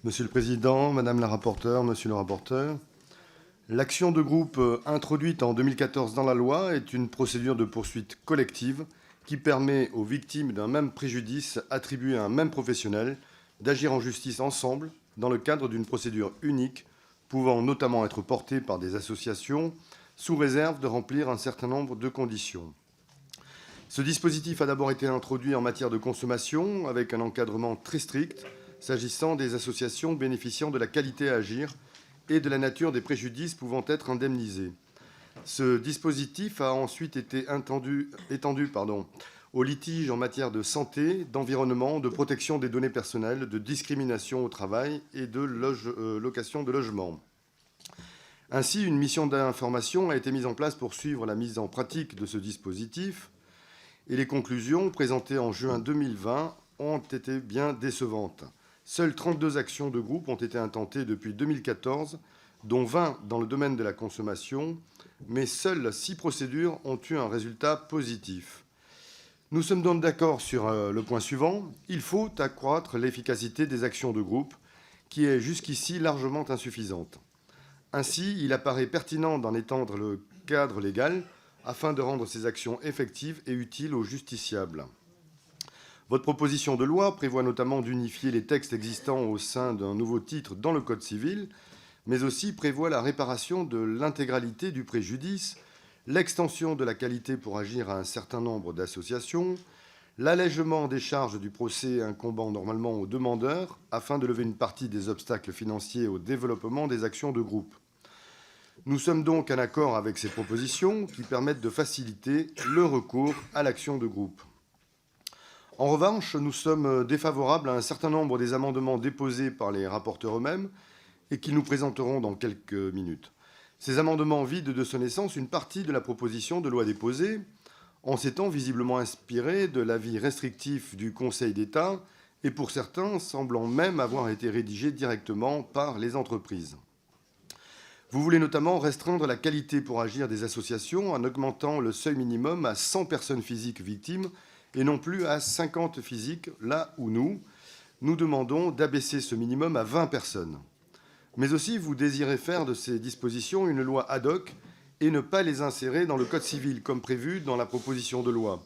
Monsieur le Président, Madame la rapporteure, Monsieur le rapporteur, l'action de groupe introduite en 2014 dans la loi est une procédure de poursuite collective qui permet aux victimes d'un même préjudice attribué à un même professionnel d'agir en justice ensemble dans le cadre d'une procédure unique pouvant notamment être portée par des associations sous réserve de remplir un certain nombre de conditions. Ce dispositif a d'abord été introduit en matière de consommation avec un encadrement très strict s'agissant des associations bénéficiant de la qualité à agir et de la nature des préjudices pouvant être indemnisés. Ce dispositif a ensuite été étendu aux litiges en matière de santé, d'environnement, de protection des données personnelles, de discrimination au travail et de location de logement. Ainsi, une mission d'information a été mise en place pour suivre la mise en pratique de ce dispositif et les conclusions présentées en juin 2020 ont été bien décevantes. Seules 32 actions de groupe ont été intentées depuis 2014, dont 20 dans le domaine de la consommation, mais seules 6 procédures ont eu un résultat positif. Nous sommes donc d'accord sur le point suivant. Il faut accroître l'efficacité des actions de groupe, qui est jusqu'ici largement insuffisante. Ainsi, il apparaît pertinent d'en étendre le cadre légal afin de rendre ces actions effectives et utiles aux justiciables. Votre proposition de loi prévoit notamment d'unifier les textes existants au sein d'un nouveau titre dans le Code civil, mais aussi prévoit la réparation de l'intégralité du préjudice, l'extension de la qualité pour agir à un certain nombre d'associations, l'allègement des charges du procès incombant normalement aux demandeurs afin de lever une partie des obstacles financiers au développement des actions de groupe. Nous sommes donc en accord avec ces propositions qui permettent de faciliter le recours à l'action de groupe. En revanche, nous sommes défavorables à un certain nombre des amendements déposés par les rapporteurs eux-mêmes et qu'ils nous présenteront dans quelques minutes. Ces amendements vident de son essence une partie de la proposition de loi déposée, en s'étant visiblement inspirés de l'avis restrictif du Conseil d'État et pour certains semblant même avoir été rédigés directement par les entreprises. Vous voulez notamment restreindre la qualité pour agir des associations en augmentant le seuil minimum à 100 personnes physiques victimes et non plus à 50 physiques, là où nous demandons d'abaisser ce minimum à 20 personnes. Mais aussi, vous désirez faire de ces dispositions une loi ad hoc et ne pas les insérer dans le Code civil, comme prévu dans la proposition de loi,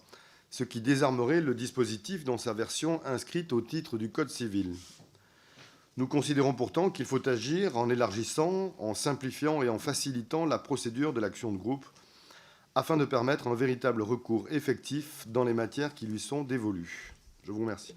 ce qui désarmerait le dispositif dans sa version inscrite au titre du Code civil. Nous considérons pourtant qu'il faut agir en élargissant, en simplifiant et en facilitant la procédure de l'action de groupe, afin de permettre un véritable recours effectif dans les matières qui lui sont dévolues. Je vous remercie.